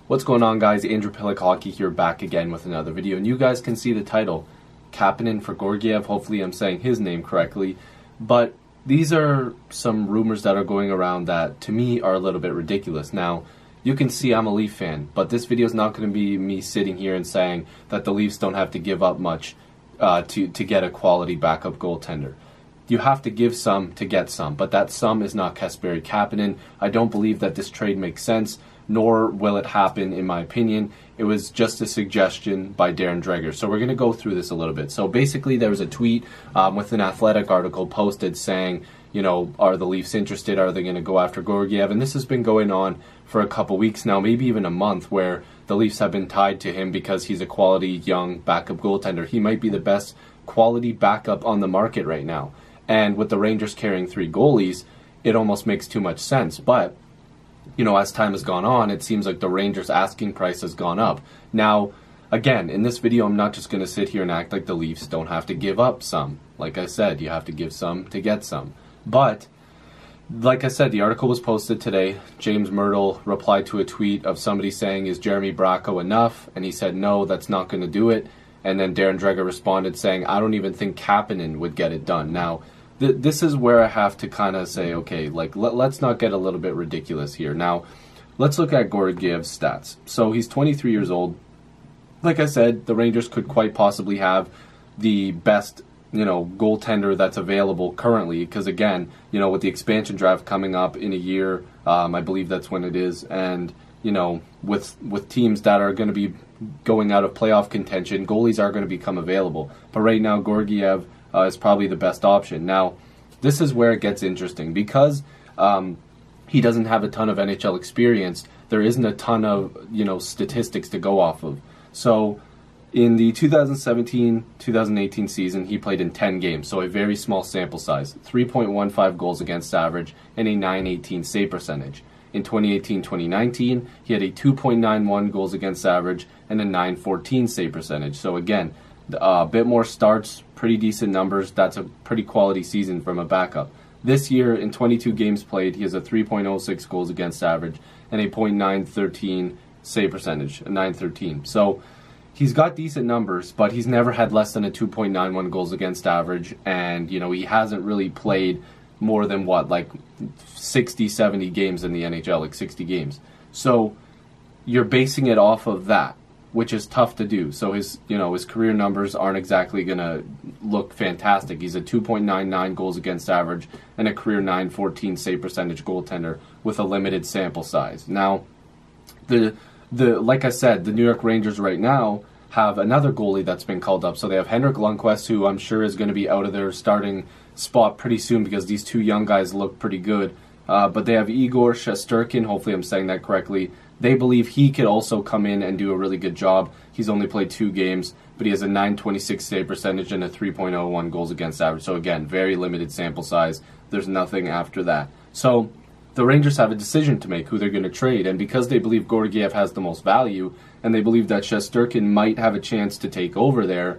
What's going on, guys? Andrew Piluk Hockey here, back again with another video, and you guys can see the title, Kapanen for Georgiev. Hopefully I'm saying his name correctly, but these are some rumors that are going around that to me are a little bit ridiculous. Now, you can see I'm a Leaf fan, but this video is not going to be me sitting here and saying that the Leafs don't have to give up much to get a quality backup goaltender. You have to give some to get some, but that some is not Kasperi Kapanen. I don't believe that this trade makes sense, nor will it happen in my opinion. It was just a suggestion by Darren Dreger. So we're going to go through this a little bit. So basically there was a tweet with an Athletic article posted saying, you know, are the Leafs interested? Are they going to go after Georgiev? And this has been going on for a couple weeks now, maybe even a month, where the Leafs have been tied to him because he's a quality young backup goaltender. He might be the best quality backup on the market right now. And with the Rangers carrying 3 goalies, it almost makes too much sense. But, you know, as time has gone on, it seems like the Rangers' asking price has gone up. Now, again, in this video, I'm not just going to sit here and act like the Leafs don't have to give up some. Like I said, you have to give some to get some. But, like I said, the article was posted today. James Myrtle replied to a tweet of somebody saying, is Jeremy Bracco enough? And he said, no, that's not going to do it. And then Darren Dreger responded saying, I don't even think Kapanen would get it done. Now, this is where I have to kind of say, okay, like let's not get a little bit ridiculous here. Now, let's look at Georgiev's stats. So he's 23 years old. Like I said, the Rangers could quite possibly have the best, you know, goaltender that's available currently. Because again, you know, with the expansion draft coming up in a year, I believe that's when it is, and you know, with teams that are going to be going out of playoff contention, goalies are going to become available. But right now, Georgiev is probably the best option. Now, this is where it gets interesting because he doesn't have a ton of NHL experience. There isn't a ton of, you know, statistics to go off of. So in the 2017-2018 season, he played in 10 games, so a very small sample size, 3.15 goals against average and a .918 save percentage. In 2018-2019, he had a 2.91 goals against average and a .914 save percentage. So again, a bit more starts, pretty decent numbers. That's a pretty quality season from a backup. This year, in 22 games played, he has a 3.06 goals against average and a .913 save percentage, a .913. So he's got decent numbers, but he's never had less than a 2.91 goals against average, and you know, he hasn't really played more than what, like 60, 70 games in the NHL, like 60 games. So you're basing it off of that, which is tough to do. So his, you know, his career numbers aren't exactly going to look fantastic. He's a 2.99 goals against average and a career .914 save percentage goaltender with a limited sample size. Now, like I said, the New York Rangers right now have another goalie that's been called up. So they have Henrik Lundqvist, who I'm sure is going to be out of their starting spot pretty soon because these two young guys look pretty good. But they have Igor Shesterkin, hopefully I'm saying that correctly. They believe he could also come in and do a really good job. He's only played 2 games, but he has a .926 save percentage and a 3.01 goals against average. So again, very limited sample size. There's nothing after that. So the Rangers have a decision to make who they're going to trade, and because they believe Georgiev has the most value, and they believe that Shesterkin might have a chance to take over there,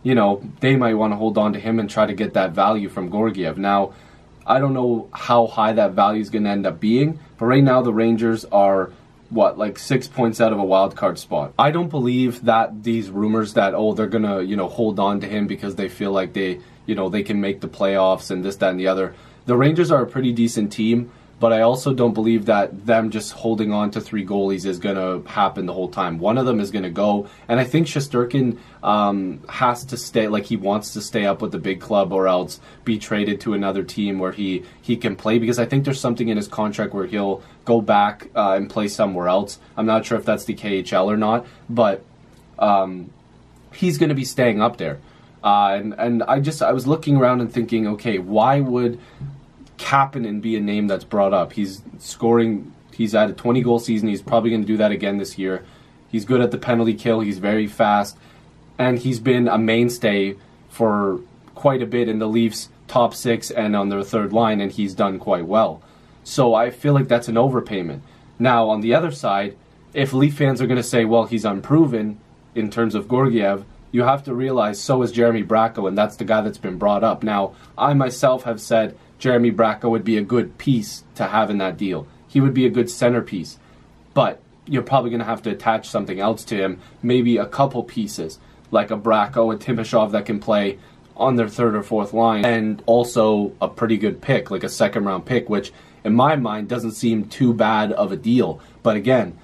you know, they might want to hold on to him and try to get that value from Georgiev. Now, I don't know how high that value is going to end up being, but right now the Rangers are, what, like 6 points out of a wild card spot. I don't believe that these rumors that, oh, they're going to, you know, hold on to him because they feel like they, you know, they can make the playoffs and this, that, and the other. The Rangers are a pretty decent team, but I also don't believe that them just holding on to 3 goalies is going to happen the whole time. One of them is going to go, and I think Shesterkin has to stay, like he wants to stay up with the big club or else be traded to another team where he can play, because I think there's something in his contract where he'll go back and play somewhere else. I'm not sure if that's the KHL or not, but he's going to be staying up there. And I was looking around and thinking, okay, why would Kapanen be a name that's brought up? He's scoring, he's at a 20-goal season. He's probably going to do that again this year. He's good at the penalty kill. He's very fast. And he's been a mainstay for quite a bit in the Leafs' top 6 and on their third line, and he's done quite well. So I feel like that's an overpayment. Now, on the other side, if Leaf fans are going to say, well, he's unproven in terms of Georgiev, you have to realize so is Jeremy Bracco, and that's the guy that's been brought up. Now, I myself have said Jeremy Bracco would be a good piece to have in that deal. He would be a good centerpiece. But you're probably going to have to attach something else to him, maybe a couple pieces, like a Bracco, a Timashov that can play on their third or fourth line, and also a pretty good pick, like a second-round pick, which in my mind doesn't seem too bad of a deal. But again,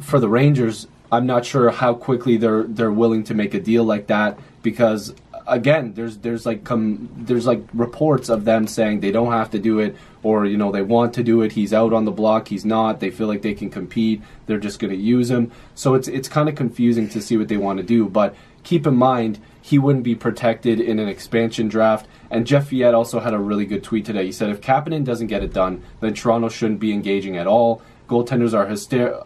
for the Rangers, I'm not sure how quickly they're willing to make a deal like that, because again, there's like reports of them saying they don't have to do it, or they want to do it. He's out on the block, he's not. They feel like they can compete. They're just going to use him. So it's kind of confusing to see what they want to do. But keep in mind, he wouldn't be protected in an expansion draft. And Jeff Viette also had a really good tweet today. He said if Kapanen doesn't get it done, then Toronto shouldn't be engaging at all. Goaltenders are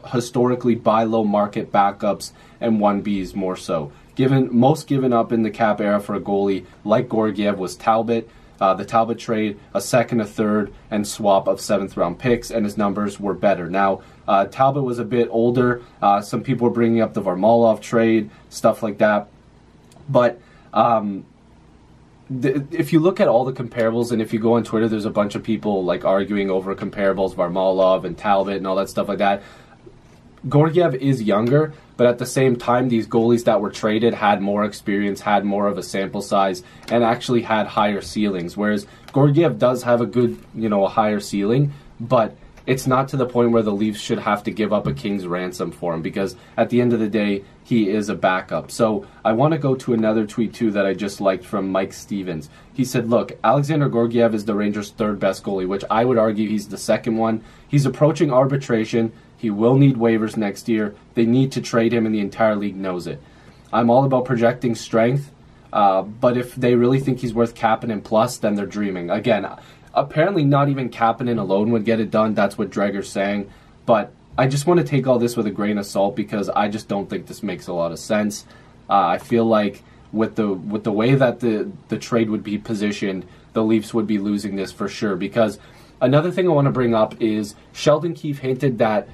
historically buy low market backups, and 1Bs more so. Most given up in the cap era for a goalie like Georgiev was Talbot. The Talbot trade, a second, a third, and swap of 7th round picks, and his numbers were better. Now, Talbot was a bit older. Some people were bringing up the Varlamov trade, stuff like that. But if you look at all the comparables, and if you go on Twitter, there's a bunch of people like arguing over comparables, Varlamov and Talbot and all that stuff like that. Georgiev is younger, but at the same time, these goalies that were traded had more experience, had more of a sample size, and actually had higher ceilings. Whereas Georgiev does have a good, a higher ceiling, but it's not to the point where the Leafs should have to give up a king's ransom for him, because at the end of the day, he is a backup. So I want to go to another tweet too that I just liked from Mike Stevens. He said, look, Alexander Georgiev is the Rangers' third best goalie, which I would argue he's the second one. He's approaching arbitration. He will need waivers next year. They need to trade him, and the entire league knows it. I'm all about projecting strength, but if they really think he's worth Kapanen plus, then they're dreaming. Again, apparently not even Kapanen alone would get it done. That's what Dreger's saying. But I just want to take all this with a grain of salt, because I just don't think this makes a lot of sense. I feel like with the way that the trade would be positioned, the Leafs would be losing this for sure. Because another thing I want to bring up is Sheldon Keefe hinted that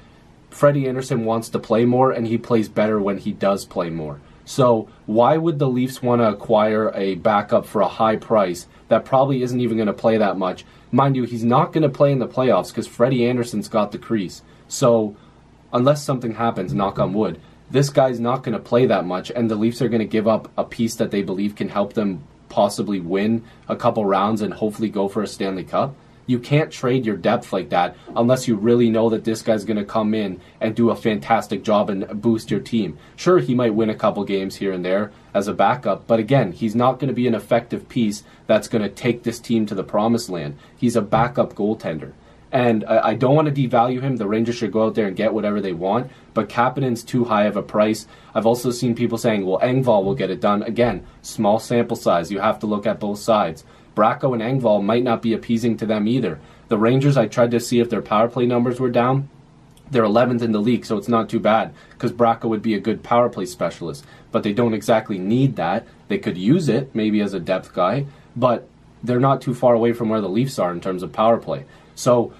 Freddie Andersen wants to play more, and he plays better when he does play more. So why would the Leafs want to acquire a backup for a high price that probably isn't even going to play that much? Mind you, he's not going to play in the playoffs because Freddie Andersen's got the crease. So unless something happens, knock on wood, this guy's not going to play that much, and the Leafs are going to give up a piece that they believe can help them possibly win a couple rounds and hopefully go for a Stanley Cup. You can't trade your depth like that unless you really know that this guy's going to come in and do a fantastic job and boost your team. Sure, he might win a couple games here and there as a backup, but again, he's not going to be an effective piece that's going to take this team to the promised land. He's a backup goaltender. And I don't want to devalue him. The Rangers should go out there and get whatever they want, but Kapanen's too high of a price. I've also seen people saying, well, Engvall will get it done. Again, small sample size. You have to look at both sides. Bracco and Engvall might not be appeasing to them either. The Rangers, I tried to see if their power play numbers were down. They're 11th in the league, so it's not too bad, because Bracco would be a good power play specialist. But they don't exactly need that. They could use it, maybe as a depth guy, but they're not too far away from where the Leafs are in terms of power play. So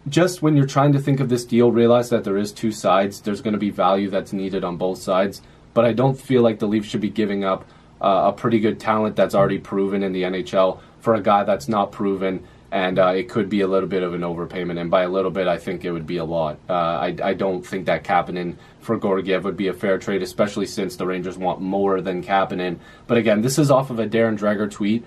just when you're trying to think of this deal, realize that there is two sides. There's going to be value that's needed on both sides, but I don't feel like the Leafs should be giving up a pretty good talent that's already proven in the NHL for a guy that's not proven, and it could be a little bit of an overpayment, and by a little bit I think it would be a lot. I don't think that Kapanen for Georgiev would be a fair trade, especially since the Rangers want more than Kapanen. But again, this is off of a Darren Dreger tweet.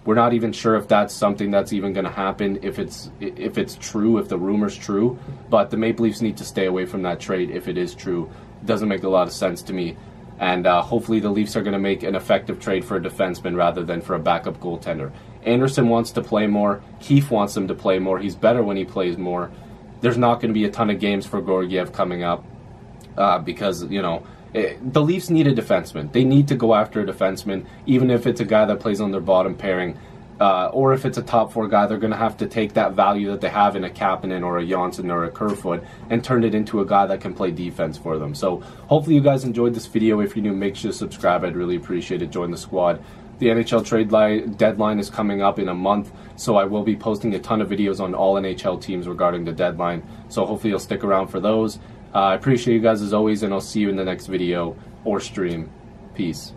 We're not even sure if that's something that's even going to happen, if it's true, if the rumor's true, but the Maple Leafs need to stay away from that trade if it is true. It doesn't make a lot of sense to me. And hopefully the Leafs are going to make an effective trade for a defenseman rather than for a backup goaltender. Andersen wants to play more. Keefe wants him to play more. He's better when he plays more. There's not going to be a ton of games for Georgiev coming up because, the Leafs need a defenseman. They need to go after a defenseman, even if it's a guy that plays on their bottom pairing. Or if it's a top four guy, they're going to have to take that value that they have in a Kapanen or a Johnsson or a Kerfoot and turn it into a guy that can play defense for them. So hopefully you guys enjoyed this video. If you're new, make sure to subscribe. I'd really appreciate it. Join the squad. The NHL trade deadline is coming up in a month, so I will be posting a ton of videos on all NHL teams regarding the deadline. So hopefully you'll stick around for those. I appreciate you guys as always, and I'll see you in the next video or stream. Peace.